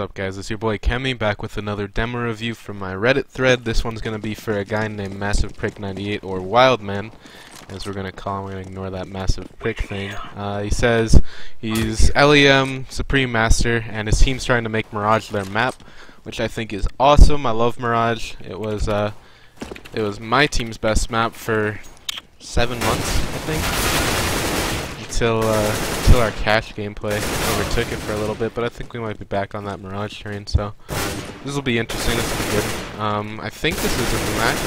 up, guys? It's your boy Kemi back with another demo review from my Reddit thread. This one's gonna be for a guy named Massive Prick 98 or WildMan, as we're gonna call him. We're gonna ignore that Massive Prick thing. He says he's LEM Supreme Master, and his team's trying to make Mirage their map, which I think is awesome. I love Mirage. It was my team's best map for 7 months, I think, until our cache gameplay overtook it for a little bit. But I think we might be back on that Mirage train, so this will be interesting. This will be good. I think this is a match.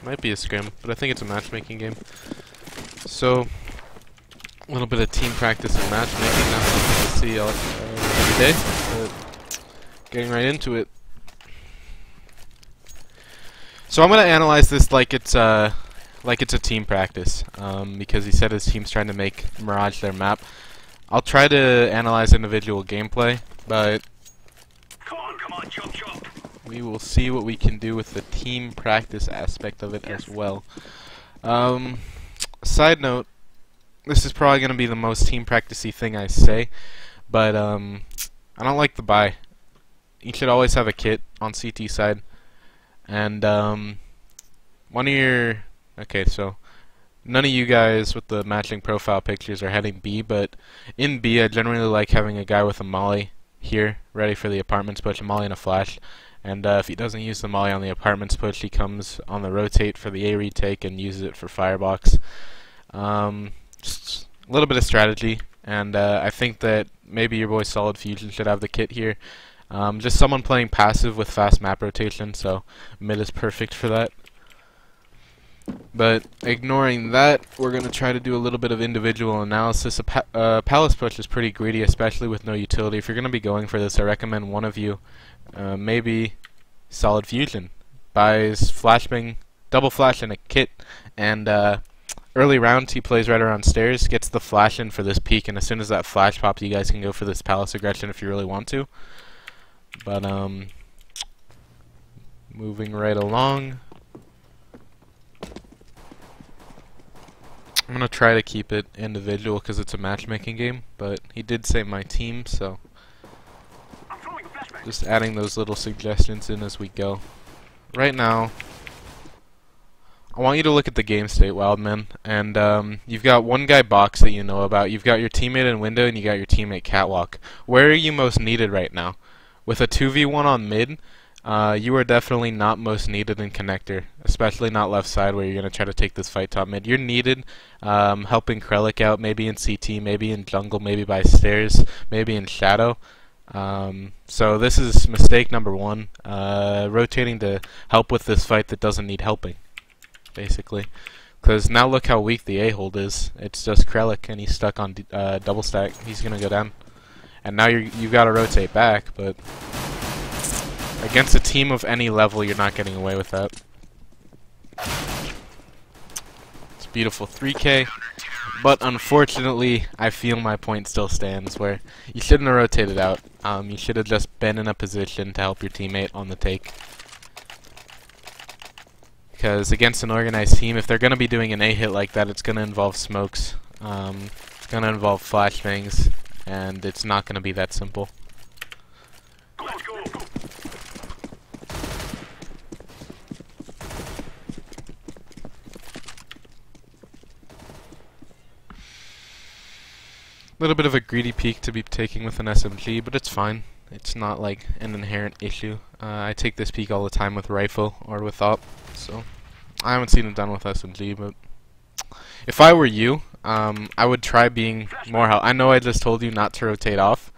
Might be a scrim, but I think it's a matchmaking game. So a little bit of team practice and matchmaking. Not something to see every day, but getting right into it. So I'm gonna analyze this like it's a team practice, because he said his team's trying to make Mirage their map. I'll try to analyze individual gameplay, but Come on, chop, chop. we will see what we can do with the team practice aspect of it as well. Side note, this is probably gonna be the most team practicey thing I say, but I don't like the buy. You should always have a kit on CT side, and one of your okay, so none of you guys with the matching profile pictures are heading B, but in B I generally like having a guy with a molly here ready for the apartments push, a molly and a flash. And if he doesn't use the molly on the apartments push, he comes on the rotate for the A retake and uses it for firebox. Just a little bit of strategy, and I think that maybe your boy Solid Fusion should have the kit here. Just someone playing passive with fast map rotation, so mid is perfect for that. But ignoring that, we're going to try to do a little bit of individual analysis. A palace push is pretty greedy, especially with no utility. If you're going to be going for this, I recommend one of you, maybe Solid Fusion, buys flashbang, double flash and a kit, and early round he plays right around stairs, gets the flash in for this peek, and as soon as that flash pops, you guys can go for this palace aggression if you really want to. But moving right along, I'm going to try to keep it individual because it's a matchmaking game, but he did say my team, so just adding those little suggestions in as we go. Right now, I want you to look at the game state, WildMan, and you've got one guy box that you know about, you've got your teammate in window, and you got your teammate catwalk. Where are you most needed right now? With a 2v1 on mid, you are definitely not most needed in connector, especially not left side where you're going to try to take this fight top mid. You're needed helping Krellick out, maybe in CT, maybe in jungle, maybe by stairs, maybe in shadow. So this is mistake number one, rotating to help with this fight that doesn't need helping, basically. Because now look how weak the A-hold is. It's just Krellick and he's stuck on double stack. He's going to go down. And now you've got to rotate back, but against a team of any level, you're not getting away with that. It's a beautiful 3K, but unfortunately, I feel my point still stands, where you shouldn't have rotated out. You should have just been in a position to help your teammate on the take. Because against an organized team, if they're going to be doing an A-hit like that, it's going to involve smokes, it's going to involve flashbangs, and it's not going to be that simple. Little bit of a greedy peek to be taking with an SMG, but it's fine. It's not like an inherent issue. I take this peek all the time with rifle or with op, so I haven't seen it done with SMG, but if I were you, I would try being more help. I know I just told you not to rotate off,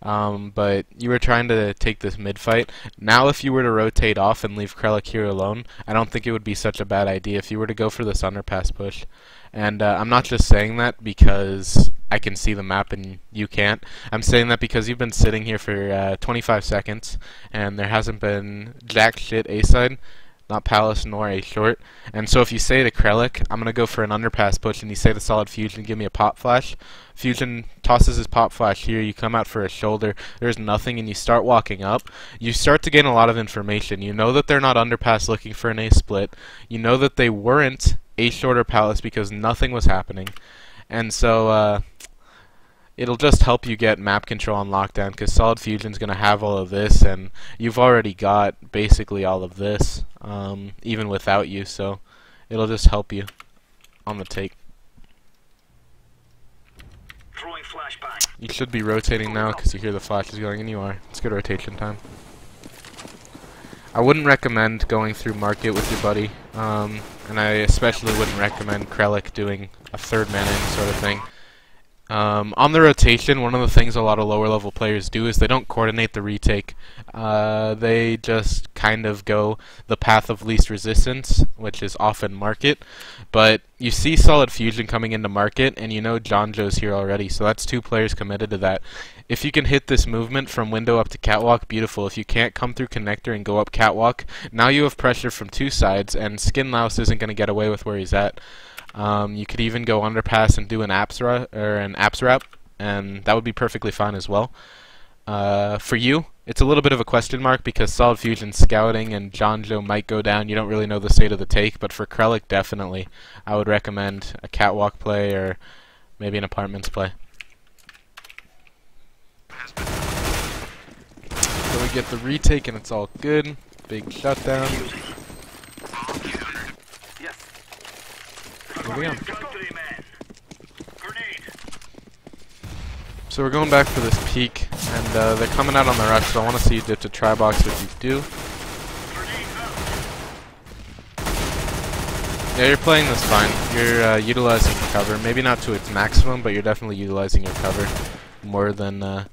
but you were trying to take this mid fight. Now if you were to rotate off and leave Krellick here alone, I don't think it would be such a bad idea if you were to go for this underpass push. And I'm not just saying that because I can see the map and you can't. I'm saying that because you've been sitting here for 25 seconds and there hasn't been jack shit A side, not palace nor A short. And so if you say to Krellick, I'm going to go for an underpass push, and you say to Solid Fusion, give me a pop flash, Fusion tosses his pop flash here, you come out for a shoulder, there's nothing, and you start walking up, you start to gain a lot of information. You know that they're not underpass looking for an A split. You know that they weren't A short or palace because nothing was happening. And so it'll just help you get map control on lockdown, because Solid Fusion's going to have all of this, and you've already got basically all of this, even without you, so it'll just help you on the take. Throwing flashbang. You should be rotating now because you hear the flashes going, and you are. It's good rotation time. I wouldn't recommend going through market with your buddy, and I especially wouldn't recommend Krellick doing a third man in sort of thing. On the rotation, one of the things a lot of lower level players do is they don't coordinate the retake. They just kind of go the path of least resistance, which is often market. But you see Solid Fusion coming into market, and you know John Joe's here already, so that's 2 players committed to that. If you can hit this movement from window up to catwalk, beautiful. If you can't come through connector and go up catwalk, now you have pressure from 2 sides, and Skin Louse isn't going to get away with where he's at. You could even go underpass and do an apps route, and that would be perfectly fine as well. For you, it's a little bit of a question mark because Solid Fusion's scouting and John Joe might go down. You don't really know the state of the take, but for Krellick, definitely, I would recommend a catwalk play or maybe an apartments play. So we get the retake and it's all good. Big shutdown. Moving on. So we're going back for this peak, and they're coming out on the rush, so I want to see you dip to try box, which you do. Yeah, you're playing this fine. You're utilizing your cover. Maybe not to its maximum, but you're definitely utilizing your cover more than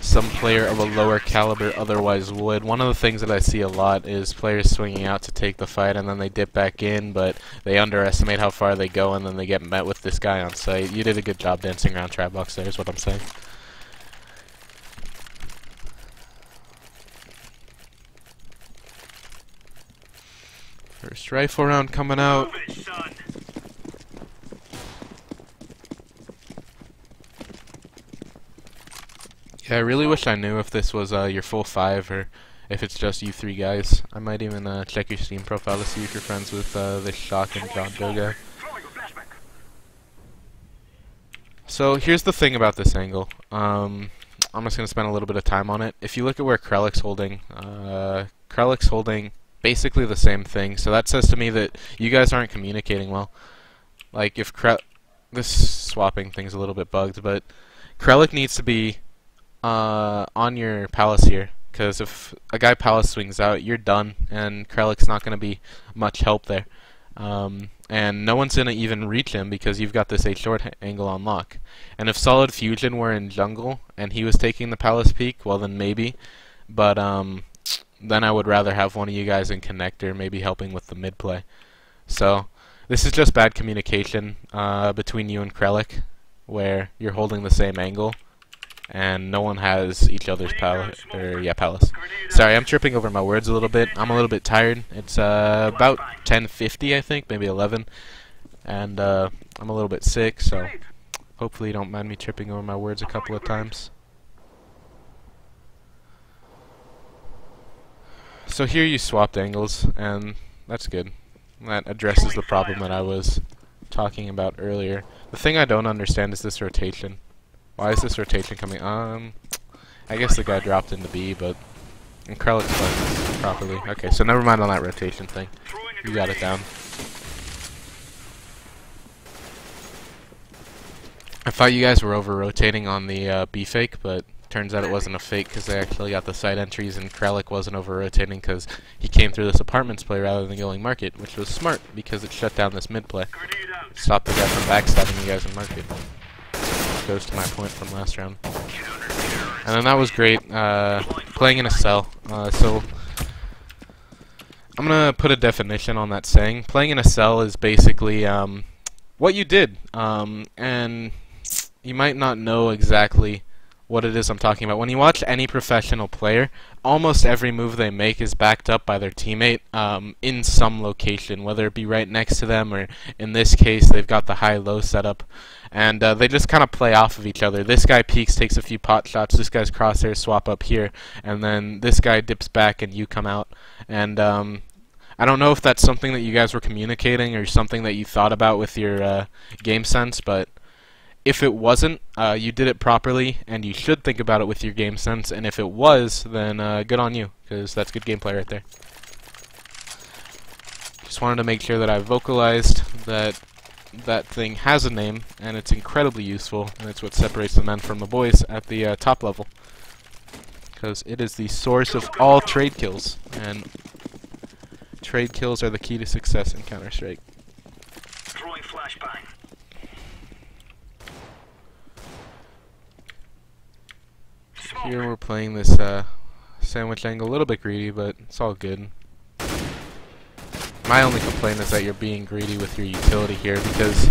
some player of a lower caliber otherwise would. One of the things that I see a lot is players swinging out to take the fight and then they dip back in, but they underestimate how far they go and then they get met with this guy on site. You did a good job dancing around trap box there is what I'm saying. First rifle round coming out. Yeah, I really wish I knew if this was your full 5 or if it's just you 3 guys. I might even check your Steam profile to see if you're friends with this Shock and John Joe guy. So here's the thing about this angle. I'm just going to spend a little bit of time on it. If you look at where Krellick's holding basically the same thing. So that says to me that you guys aren't communicating well. Like if this swapping thing's a little bit bugged, but Krellick needs to be on your palace here, because if a guy palace swings out, you're done, and Krellick's not going to be much help there. And no one's going to even reach him because you've got this A-short angle on lock. And if Solid Fusion were in jungle and he was taking the palace peak, well then maybe. But then I would rather have one of you guys in connector, maybe helping with the mid play. So this is just bad communication between you and Krellick, where you're holding the same angle and no one has each other's palace. Sorry, I'm tripping over my words a little bit. I'm a little bit tired. It's about 10:50, I think, maybe 11, and I'm a little bit sick, so hopefully you don't mind me tripping over my words a couple of times. So here you swapped angles, and that's good. That addresses the problem that I was talking about earlier. The thing I don't understand is this rotation. Why is this rotation coming? I guess the guy dropped into B, but Krellick's playing this properly. Okay, so never mind on that rotation thing. You got it down. I thought you guys were over-rotating on the B fake, but turns out it wasn't a fake because they actually got the side entries, and Krellick wasn't over-rotating because he came through this apartments play rather than going market, which was smart because it shut down this mid play. Stopped the guy from backstabbing you guys in market. Goes to my point from last round. And then that was great, playing in a cell. So I'm gonna put a definition on that saying. Playing in a cell is basically what you did, and you might not know exactly what it is I'm talking about. When you watch any professional player, almost every move they make is backed up by their teammate in some location, whether it be right next to them or in this case they've got the high-low setup, and they just kind of play off of each other. This guy peeks, takes a few pot shots, this guy's crosshairs swap up here, and then this guy dips back and you come out. And I don't know if that's something that you guys were communicating or something that you thought about with your game sense, but If it wasn't, you did it properly, and you should think about it with your game sense. And if it was, then good on you, because that's good gameplay right there. Just wanted to make sure that I vocalized that that thing has a name, and it's incredibly useful, and it's what separates the men from the boys at the top level. Because it is the source of all trade kills, and trade kills are the key to success in Counter-Strike. Throwing flashbang. Here we're playing this sandwich angle, a little bit greedy, but it's all good. My only complaint is that you're being greedy with your utility here, because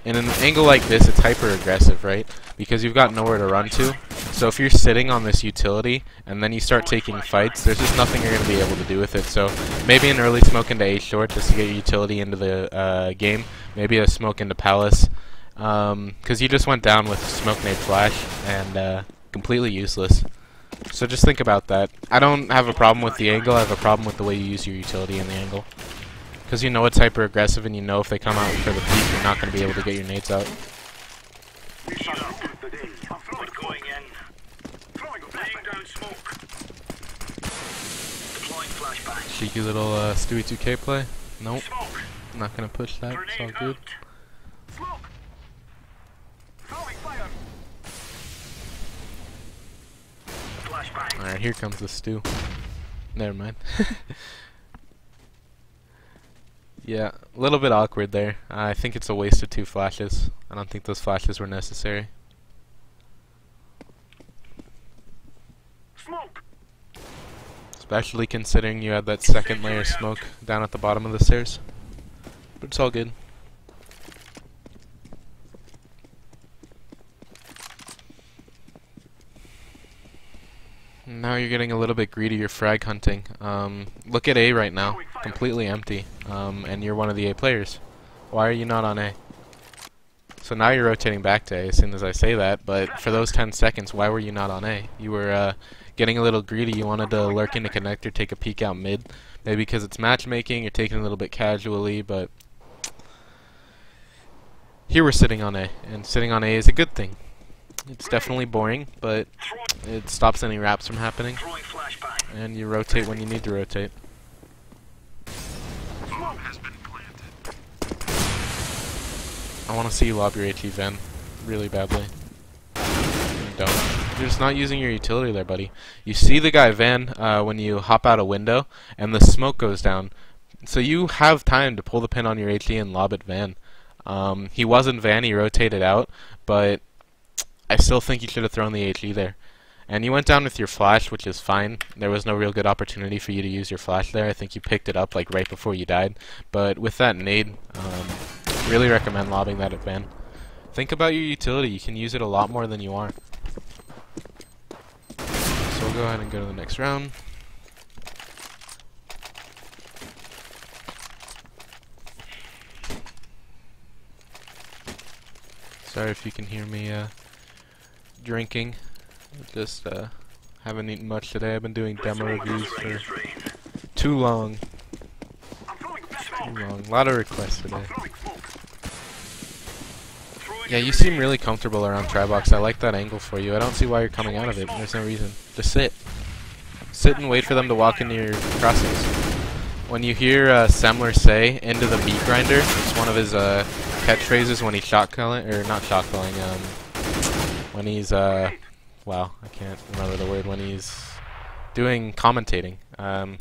in an angle like this, it's hyper-aggressive, right? Because you've got nowhere to run to. So if you're sitting on this utility, and then you start taking fights, there's just nothing you're going to be able to do with it. So maybe an early smoke into A short just to get your utility into the game. Maybe a smoke into Palace. Because you just went down with smoke nade flash, and completely useless. So just think about that. I don't have a problem with the angle, I have a problem with the way you use your utility in the angle. Because you know it's hyper aggressive, and you know if they come out for the peak, you're not going to be able to get your nades out. Going in. Laying down smoke. Deploying flashbang. Cheeky little Stewie 2K play. Nope, Smoke. I'm not going to push that, it's all good. Smoke. Throwing fire. Flashbang. Alright, here comes the stew. Never mind. Yeah, a little bit awkward there. I think it's a waste of 2 flashes. I don't think those flashes were necessary. Smoke. Especially considering you had that second layer smoke down at the bottom of the stairs. But it's all good. Now you're getting a little bit greedy, you're frag hunting. Look at A right now, completely empty, and you're one of the A players. Why are you not on A? So now you're rotating back to A as soon as I say that, but for those 10 seconds, why were you not on A? You were getting a little greedy, you wanted to lurk into connector, take a peek out mid. Maybe because it's matchmaking, you're taking it a little bit casually, but here we're sitting on A, and sitting on A is a good thing. It's definitely boring, but it stops any wraps from happening, Throwing flashbang. and you rotate when you need to rotate. Smoke has been planted. I want to see you lob your HE Ven really badly. You don't. You're just not using your utility there, buddy. You see the guy Van when you hop out a window, and the smoke goes down. So you have time to pull the pin on your HE and lob at Van. He wasn't Van, he rotated out, but I still think you should have thrown the HE there. And you went down with your flash, which is fine. There was no real good opportunity for you to use your flash there. I think you picked it up like right before you died. But with that nade, really recommend lobbing that at Van. Think about your utility. You can use it a lot more than you are. So we'll go ahead and go to the next round. Sorry if you can hear me drinking. Just haven't eaten much today. I've been doing demo reviews for too long. A lot of requests today. Yeah, you seem really comfortable around Tribox. I like that angle for you. I don't see why you're coming out of it. There's no reason. Just sit. Sit and wait for them to walk into your crossings. When you hear Semler say, into the meat grinder, it's one of his catchphrases when he's shotgunning, or not shotgunning, when he's, wow, I can't remember the word, when he's doing commentating.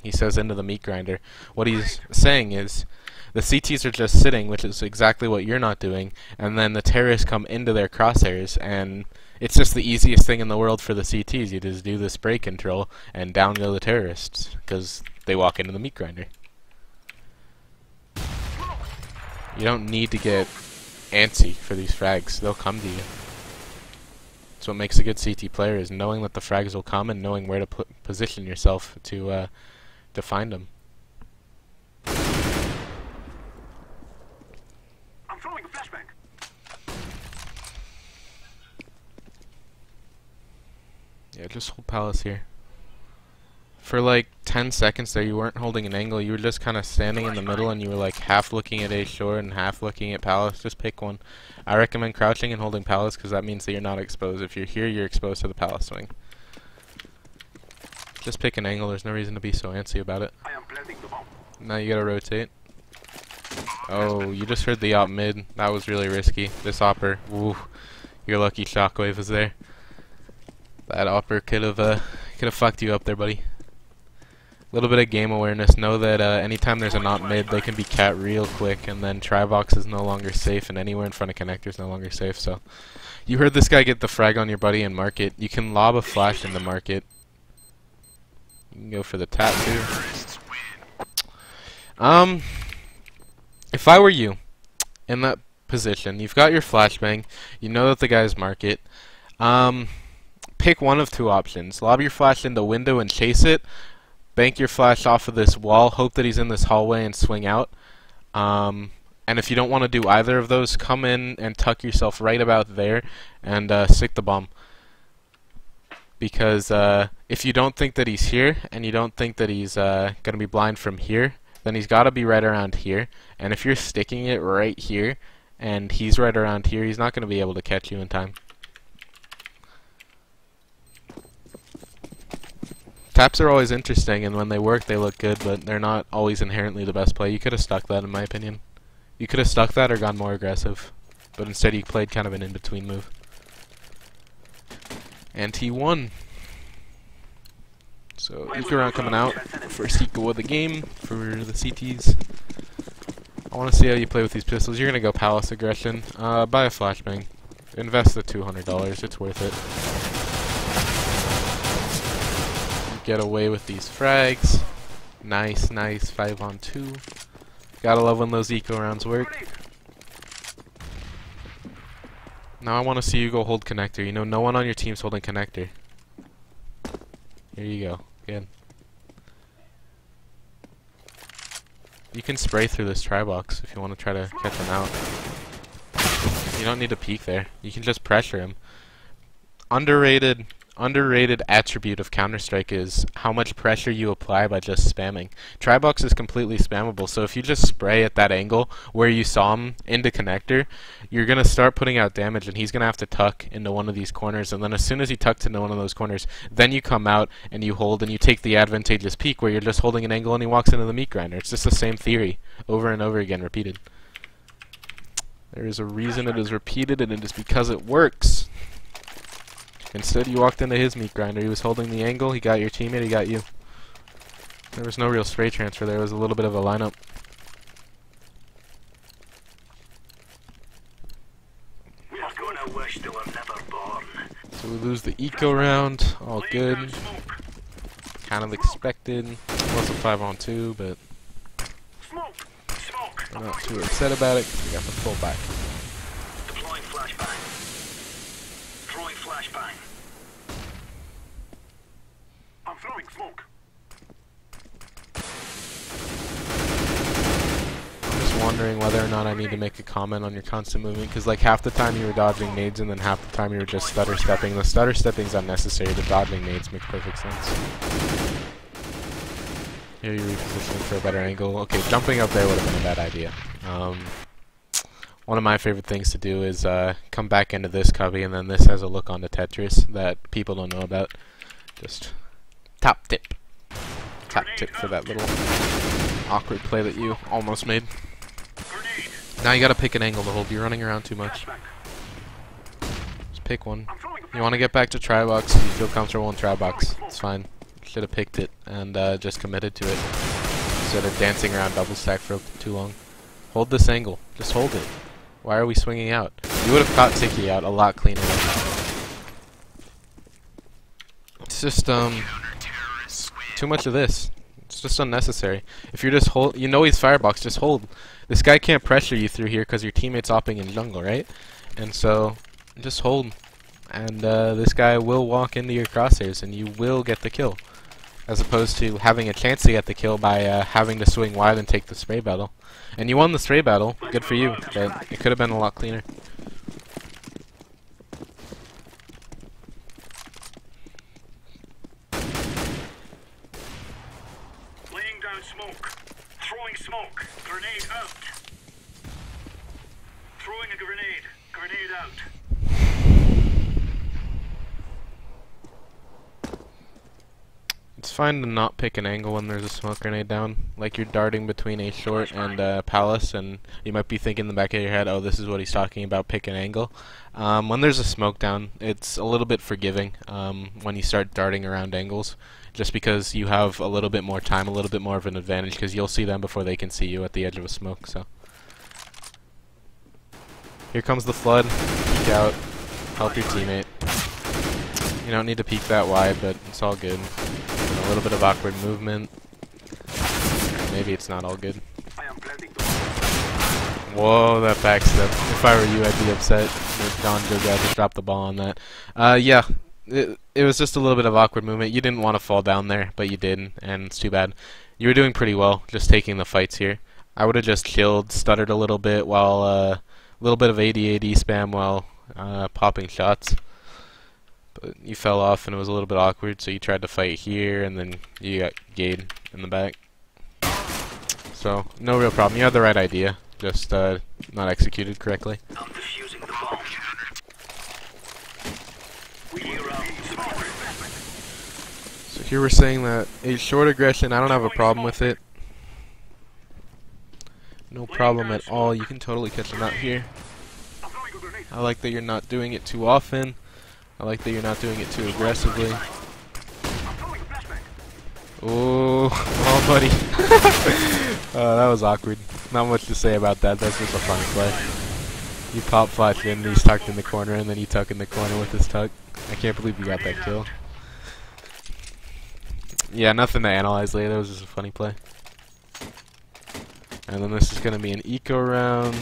He says into the meat grinder. What he's saying is, the CTs are just sitting, which is exactly what you're not doing, and then the terrorists come into their crosshairs, and it's just the easiest thing in the world for the CTs. You just do the spray control, and down go the terrorists, because they walk into the meat grinder. You don't need to get antsy for these frags. They'll come to you. That's what makes a good CT player, is knowing that the frags will come and knowing where to position yourself to find them. I'm throwing a flashbang. Yeah, just hold Palace here. For like 10 seconds there, you weren't holding an angle. You were just kind of standing in the middle, and you were like half looking at A short and half looking at Palace. Just pick one. I recommend crouching and holding Palace because that means that you're not exposed. If you're here, you're exposed to the Palace swing. Just pick an angle. There's no reason to be so antsy about it. I am planting the bomb. Now you gotta rotate. Oh, you just heard the op mid. That was really risky. This opper. Woo. Your lucky shockwave was there. That opper could have fucked you up there, buddy. A little bit of game awareness. Know that anytime there's an op mid, they can be cat real quick, and then Tribox is no longer safe, and anywhere in front of connector is no longer safe. So, you heard this guy get the frag on your buddy and market. You can lob a flash in the market. You can go for the tap too. If I were you, in that position, you've got your flashbang. You know that the guy's market. Pick one of two options. Lob your flash in the window and chase it. Bank your flash off of this wall, hope that he's in this hallway and swing out. And if you don't want to do either of those, come in and tuck yourself right about there and stick the bomb. Because if you don't think that he's here, and you don't think that he's going to be blind from here, then he's got to be right around here. And if you're sticking it right here, and he's right around here, he's not going to be able to catch you in time. Taps are always interesting, and when they work, they look good, but they're not always inherently the best play. You could have stuck that, in my opinion. You could have stuck that or gone more aggressive, but instead you played kind of an in-between move. And he won. So, Eco round coming out. First Eco of the game for the CTs. I want to see how you play with these pistols. You're going to go Palace aggression. Buy a flashbang. Invest the $200. It's worth it. Get away with these frags. Nice, nice. 5-on-2. Gotta love when those eco rounds work. Now I want to see you go hold connector. You know, no one on your team's holding connector. Here you go. Good. You can spray through this tri-box if you want to try to catch him out. You don't need to peek there. You can just pressure him. Underrated attribute of Counter-Strike is how much pressure you apply by just spamming. Tri-box is completely spammable, so if you just spray at that angle where you saw him into connector, you're going to start putting out damage, and he's going to have to tuck into one of these corners, and then as soon as he tucks into one of those corners, then you come out and you hold, and you take the advantageous peek where you're just holding an angle and he walks into the meat grinder. It's just the same theory, over and over again, repeated. There is a reason it is repeated, and it is because it works. Instead, you walked into his meat grinder. He was holding the angle. He got your teammate. He got you. There was no real spray transfer. There was a little bit of a lineup. We are gonna wish they were never born. So we lose the eco round. All good. Kind of expected. It was a 5-on-2, but I'm not too upset about it because we got the full back. Deploying flashbang. Throwing flashbang. I'm throwing smoke. I'm just wondering whether or not I need to make a comment on your constant movement, because like half the time you were dodging nades and then half the time you were just stutter stepping. The stutter stepping is unnecessary. The dodging nades makes perfect sense. Here you're repositioning for a better angle. Okay, jumping up there would have been a bad idea. One of my favorite things to do is come back into this cubby, and then this has a look onto Tetris that people don't know about. Just top tip. Top tip for that little awkward play that you almost made. Now you gotta pick an angle to hold. You're running around too much. Just pick one. You want to get back to tri-box, you feel comfortable in tri-box. It's fine. Should have picked it and just committed to it instead of dancing around double stack for too long. Hold this angle. Just hold it. Why are we swinging out? You would have caught Tiki out a lot cleaner. It's just too much of this. It's just unnecessary. If you're just hold, you know he's firebox. Just hold. This guy can't pressure you through here because your teammate's opping in jungle, right? And so just hold. And this guy will walk into your crosshairs, and you will get the kill. As opposed to having a chance to get the kill by having to swing wide and take the spray battle. And you won the spray battle, good for you, but it could have been a lot cleaner. down smoke. Throwing smoke. Grenade out. Throwing a grenade. Grenade out. It's fine to not pick an angle when there's a smoke grenade down. Like you're darting between a short and palace, and you might be thinking in the back of your head, oh, this is what he's talking about, pick an angle. When there's a smoke down, it's a little bit forgiving when you start darting around angles, just because you have a little bit more time, a little bit more of an advantage, because you'll see them before they can see you at the edge of a smoke. So here comes the flood. Peek out. Help your teammate. You don't need to peek that wide, but it's all good. A little bit of awkward movement. Maybe it's not all good. Whoa, that backstep. If I were you, I'd be upset if Don Joe guy just dropped the ball on that. Yeah, it was just a little bit of awkward movement. You didn't want to fall down there, but you did, and it's too bad. You were doing pretty well, just taking the fights here. I would have just chilled, stuttered a little bit while, a little bit of AD spam while popping shots. But you fell off and it was a little bit awkward, so you tried to fight here and then you got gayed in the back. So, no real problem. You had the right idea, just not executed correctly. I'm defusing the bomb. So here we're saying that a short aggression, I don't have a problem with it. No problem at all. You can totally catch them out here. I like that you're not doing it too often. I like that you're not doing it too aggressively. Oh, oh, buddy. That was awkward. Not much to say about that. That's just a funny play. You pop flash in, he's tucked in the corner, and then you tuck in the corner with his tuck. I can't believe you got that kill. Yeah, nothing to analyze later. That was just a funny play. And then this is going to be an eco round.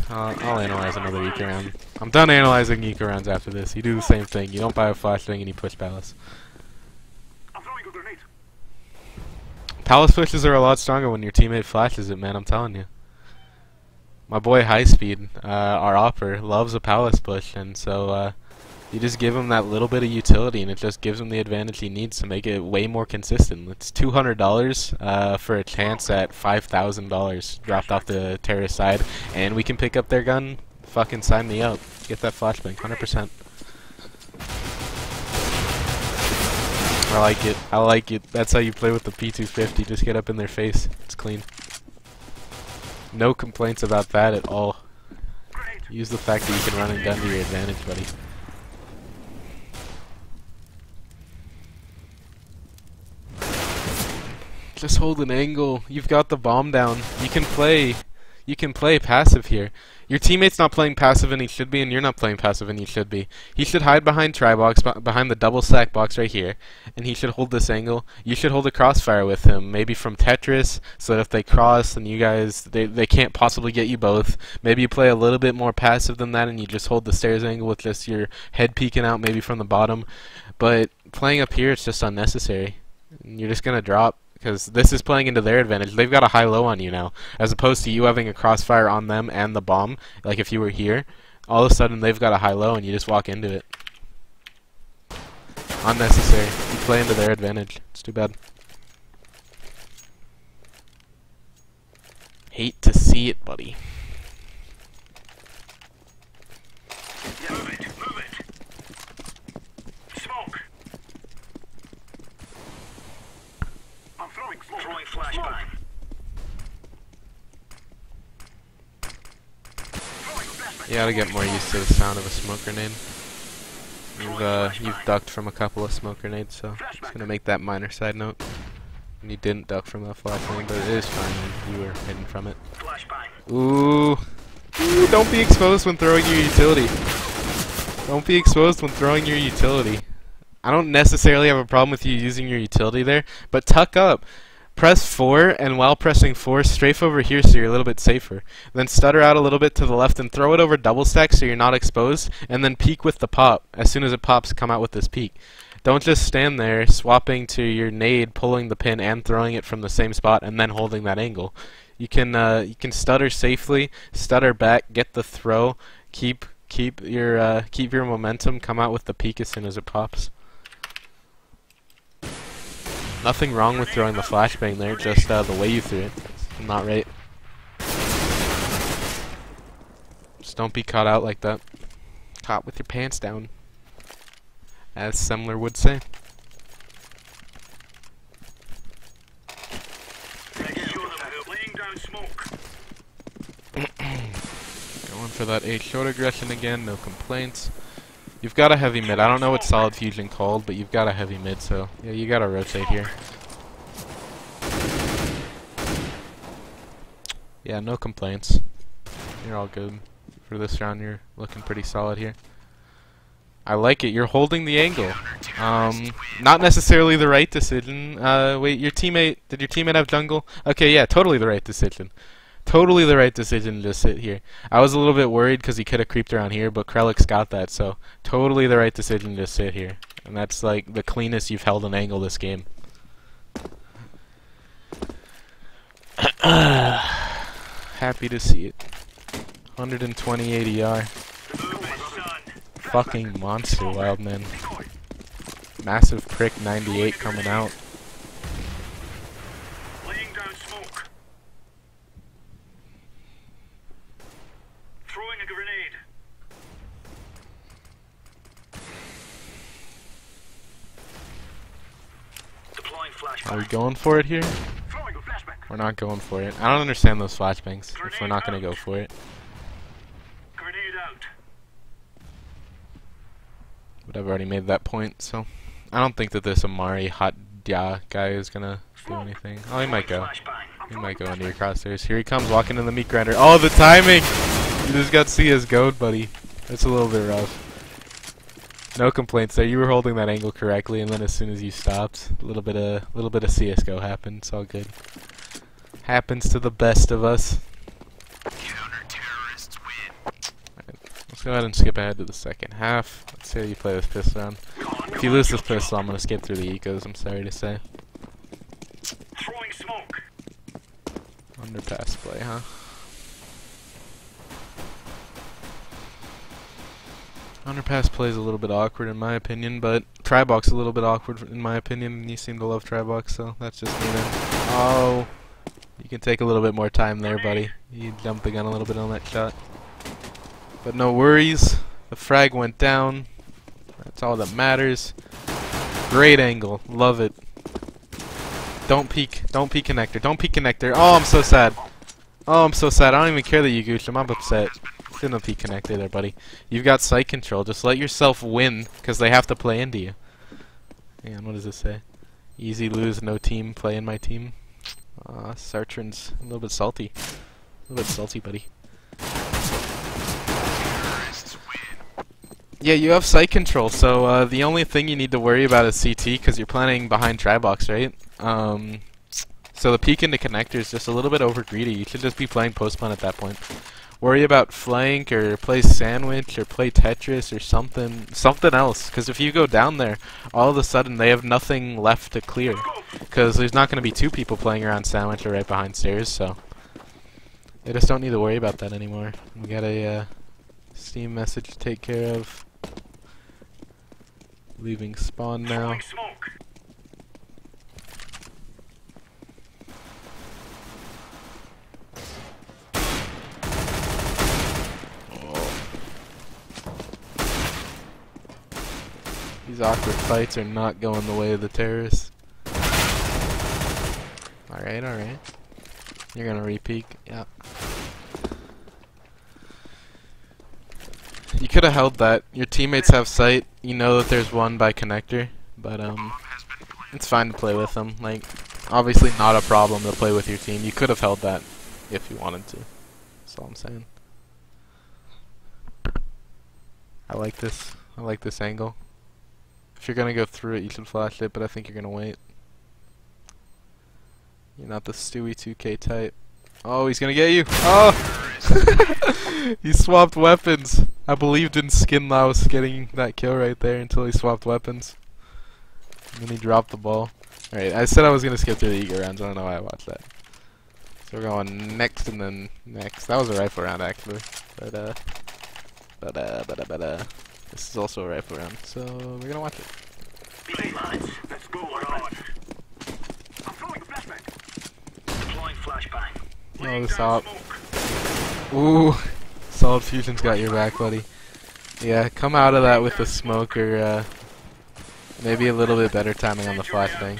I'll analyze another eco round. I'm done analyzing eco rounds after this. You do the same thing. You don't buy a flash thing and you push palace. Palace pushes are a lot stronger when your teammate flashes it, man. I'm telling you. My boy High Speed, our opper, loves a palace push, and so you just give him that little bit of utility, and it just gives him the advantage he needs to make it way more consistent. It's $200 for a chance at $5,000 dropped off the terrorist side, and we can pick up their gun. Fucking sign me up. Get that flashbang, 100%. I like it. I like it. That's how you play with the P250. Just get up in their face. It's clean. No complaints about that at all. Use the fact that you can run and gun to your advantage, buddy. Just hold an angle. You've got the bomb down. You can play passive here. Your teammate's not playing passive and he should be, and you're not playing passive and he should be. He should hide behind tri-box, behind the double stack box right here, and he should hold this angle. You should hold a crossfire with him, maybe from Tetris, so that if they cross and you guys, they can't possibly get you both. Maybe you play a little bit more passive than that and you just hold the stairs angle with just your head peeking out maybe from the bottom. But playing up here, it's just unnecessary. You're just going to drop. Because this is playing into their advantage. They've got a high-low on you now, as opposed to you having a crossfire on them and the bomb. Like if you were here, all of a sudden they've got a high-low and you just walk into it. Unnecessary. You play into their advantage. It's too bad. Hate to see it, buddy. Yeah, move it, move it. Smoke. I'm throwing smoke. Throwing flashbang. You gotta get more used to the sound of a smoke grenade. You've ducked from a couple of smoke grenades, so just gonna make that minor side note. And you didn't duck from that flashbang, but it is fine. You were hidden from it. Ooh. Ooh, don't be exposed when throwing your utility. Don't be exposed when throwing your utility. I don't necessarily have a problem with you using your utility there, but tuck up. Press 4, and while pressing 4, strafe over here so you're a little bit safer. Then stutter out a little bit to the left and throw it over double stack so you're not exposed, and then peek with the pop. As soon as it pops, come out with this peek. Don't just stand there swapping to your nade, pulling the pin and throwing it from the same spot and then holding that angle. You can stutter safely, stutter back, get the throw, keep your momentum, come out with the peek as soon as it pops. Nothing wrong with throwing the flashbang there, just the way you threw it. It's not right. Just don't be caught out like that. Caught with your pants down, as Semler would say. Going for that A short aggression again, no complaints. You've got a heavy mid. I don't know what solid fusion called, but you've got a heavy mid, so yeah, you gotta rotate here. Yeah, no complaints. You're all good for this round. You're looking pretty solid here. I like it. You're holding the angle. Not necessarily the right decision. Wait, your teammate, did your teammate have jungle? Okay, yeah, totally the right decision. Totally the right decision to just sit here. I was a little bit worried because he could have creeped around here, but Krellick's got that, so totally the right decision to just sit here. And that's like the cleanest you've held an angle this game. Happy to see it. 120 ADR. Fucking monster, WildMan. Massive prick 98 coming out. Laying down smoke. Throwing a grenade. Deploying flashbang. Are we going for it here? Throwing a flashbang. We're not going for it. I don't understand those flashbangs if we're not going to go for it. Grenade out. But I've already made that point, so I don't think that this Amari hot dia guy is going to do anything. Oh, he might go. He might go into your crosshairs. Here he comes, walking in the meat grinder. Oh, the timing! You just got to see his goat, buddy. That's a little bit rough. No complaints there. You were holding that angle correctly, and then as soon as you stopped, a little bit of CS:GO happened. It's all good. Happens to the best of us. Counter-terrorists win. Let's go ahead and skip ahead to the second half. Let's see how you play this pistol round. If you lose this pistol, I'm going to skip through the ecos, I'm sorry to say. Throwing smoke. Underpass play, huh? Underpass play is a little bit awkward in my opinion, but Tribox a little bit awkward in my opinion, and you seem to love Tribox, so that's just me then. Oh, you can take a little bit more time there, buddy. You jumped the gun a little bit on that shot. But no worries, the frag went down. That's all that matters. Great angle, love it. Don't peek connector, don't peek connector. Oh, I'm so sad. Oh, I'm so sad. I don't even care that you gooched him, I'm upset. Shouldn't have peek connector there, buddy. You've got sight control, just let yourself win, because they have to play into you. Hang on, what does this say? Easy lose, no team, play in my team. Sartran's a little bit salty. A little bit salty, buddy. Yeah, you have sight control, so the only thing you need to worry about is CT, because you're planning behind Tribox, right? So the peek into connector is just a little bit over greedy. You should just be playing post-spawn at that point. Worry about flank, or play sandwich, or play Tetris, or something else. Because if you go down there, all of a sudden they have nothing left to clear. Because there's not going to be two people playing around sandwich or right behind stairs, so they just don't need to worry about that anymore. We got a Steam message to take care of. Leaving spawn now. These awkward fights are not going the way of the terrorists. Alright, alright. You're gonna re-peek, yeah. You could have held that. Your teammates have sight. You know that there's one by connector, but it's fine to play with them. Like, obviously not a problem to play with your team. You could have held that if you wanted to. That's all I'm saying. I like this. I like this angle. If you're gonna go through it, you should flash it, but I think you're gonna wait. You're not the Stewie 2K type. Oh, he's gonna get you! Oh! He swapped weapons. I believed in Skin Louse getting that kill right there until he swapped weapons. And then he dropped the ball. Alright, I said I was gonna skip through the ego rounds. I don't know why I watched that. So we're going next and then next. That was a rifle round actually. But this is also a rifle round, so we're gonna watch it. Let's go on. Oh, stop. Ooh, Solid Fusion's got your back, buddy. Yeah, come out of that with the smoke or maybe a little bit better timing on the flashbang.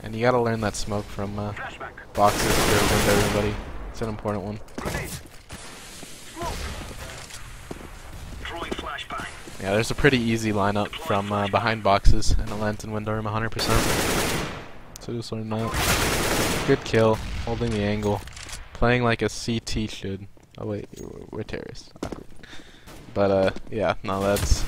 And you gotta learn that smoke from boxes for everybody. It's an important one. Yeah, there's a pretty easy lineup from behind boxes, and it lands in window room 100%. So just learn that. Good kill, holding the angle, playing like a CT should. Oh wait, we're terrorists. Awkward. But yeah, no, that's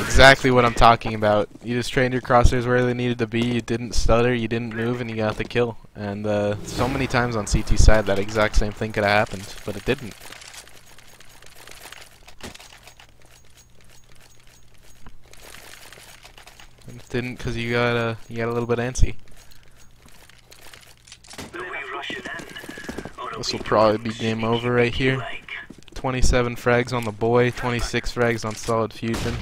exactly what I'm talking about. You just trained your crosshairs where they needed to be. You didn't stutter, you didn't move, and you got the kill. And so many times on CT side, that exact same thing could have happened, but it didn't. And it didn't because you got a little bit antsy. This will probably be game over right here. 27 frags on the boy, 26 frags on Solid Fusion.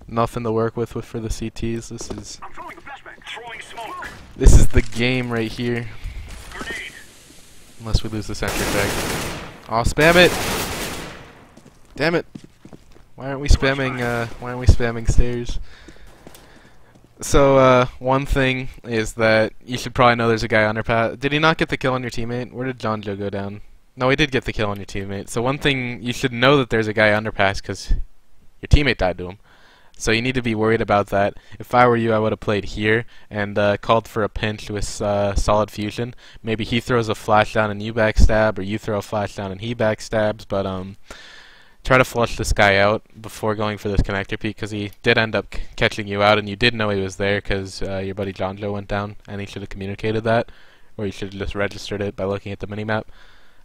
Nothing to work with for the CTs. This is the game right here. Unless we lose the sentry frag. Oh, spam it! Damn it! Why aren't we spamming stairs? So one thing is that you should probably know there's a guy underpass. Did he not get the kill on your teammate? Where did John Joe go down? No, he did get the kill on your teammate. So one thing, you should know that there's a guy underpass because your teammate died to him. So you need to be worried about that. If I were you, I would have played here and called for a pinch with Solid Fusion. Maybe he throws a flash down and you backstab, or you throw a flash down and he backstabs. But try to flush this guy out before going for this connector peek, because he did end up catching you out, and you did know he was there because your buddy John Joe went down, and he should have communicated that, or you should have just registered it by looking at the minimap.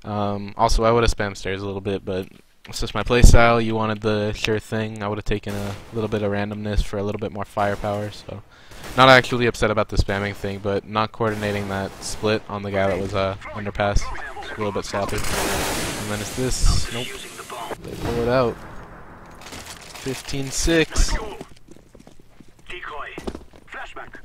Also, I would have spammed stairs a little bit, but it's just my playstyle. You wanted the sure thing. I would have taken a little bit of randomness for a little bit more firepower. So, not actually upset about the spamming thing, but not coordinating that split on the guy that was underpass. It's a little bit sloppy. And then it's this. Nope. They pull it out. 15-6. Decoy. Flashback.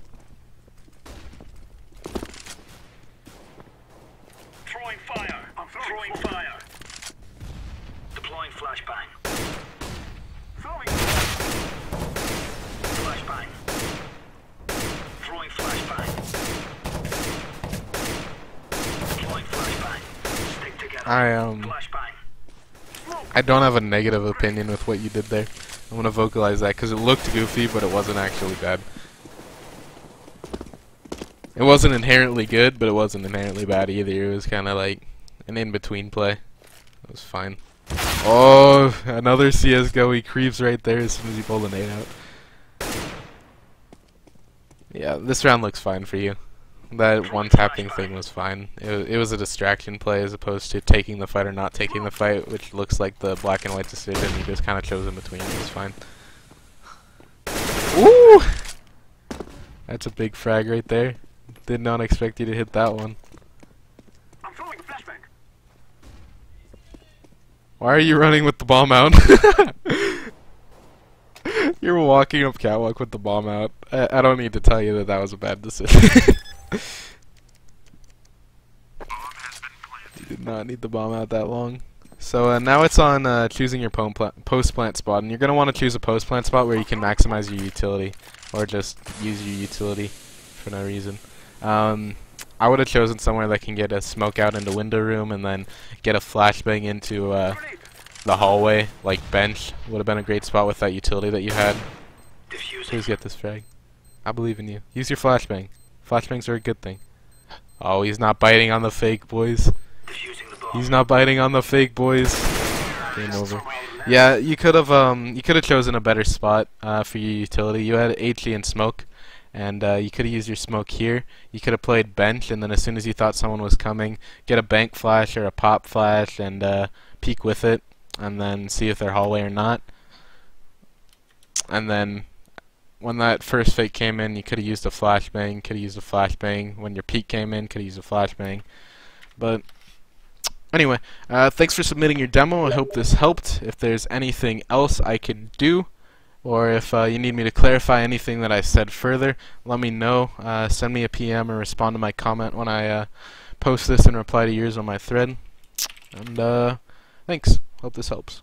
Throwing fire. I'm throwing fire. Deploying flashbang. Throwing flashbang. Throwing flashbang. Deploying flashbang. Stick together. I don't have a negative opinion with what you did there. I'm gonna vocalize that because it looked goofy, but it wasn't actually bad. It wasn't inherently good, but it wasn't inherently bad either. It was kind of like an in-between play. It was fine. Oh, another CSGO. He creeps right there as soon as you pull the nade out. Yeah, this round looks fine for you. That one tapping thing was fine. It was a distraction play as opposed to taking the fight or not taking the fight, which looks like the black and white decision. You just kind of chose in between. It was fine. Ooh! That's a big frag right there. Did not expect you to hit that one. I'm throwing a flashbang. Why are you running with the bomb out? You're walking up catwalk with the bomb out. I don't need to tell you that that was a bad decision. You did not need the bomb out that long. So now it's on choosing your post plant spot, and you're gonna want to choose a post plant spot where you can maximize your utility, or just use your utility for no reason. I would have chosen somewhere that can get a smoke out into window room, and then get a flashbang into the hallway, like bench. Would have been a great spot with that utility that you had. Please get this frag. I believe in you. Use your flashbang. Flashbangs are a good thing. Oh, he's not biting on the fake, boys. He's not biting on the fake, boys. Game over. Yeah, you could have chosen a better spot for your utility. You had HE and smoke, and you could have used your smoke here. You could have played bench, and then as soon as you thought someone was coming, get a bank flash or a pop flash and peek with it, and then see if they're hallway or not. And then when that first fake came in, you could have used a flashbang. Could have used a flashbang. When your peek came in, could have used a flashbang. But anyway, thanks for submitting your demo. I hope this helped. If there's anything else I can do, or if you need me to clarify anything that I said further, let me know. Send me a PM or respond to my comment when I post this and reply to yours on my thread. And thanks. Hope this helps.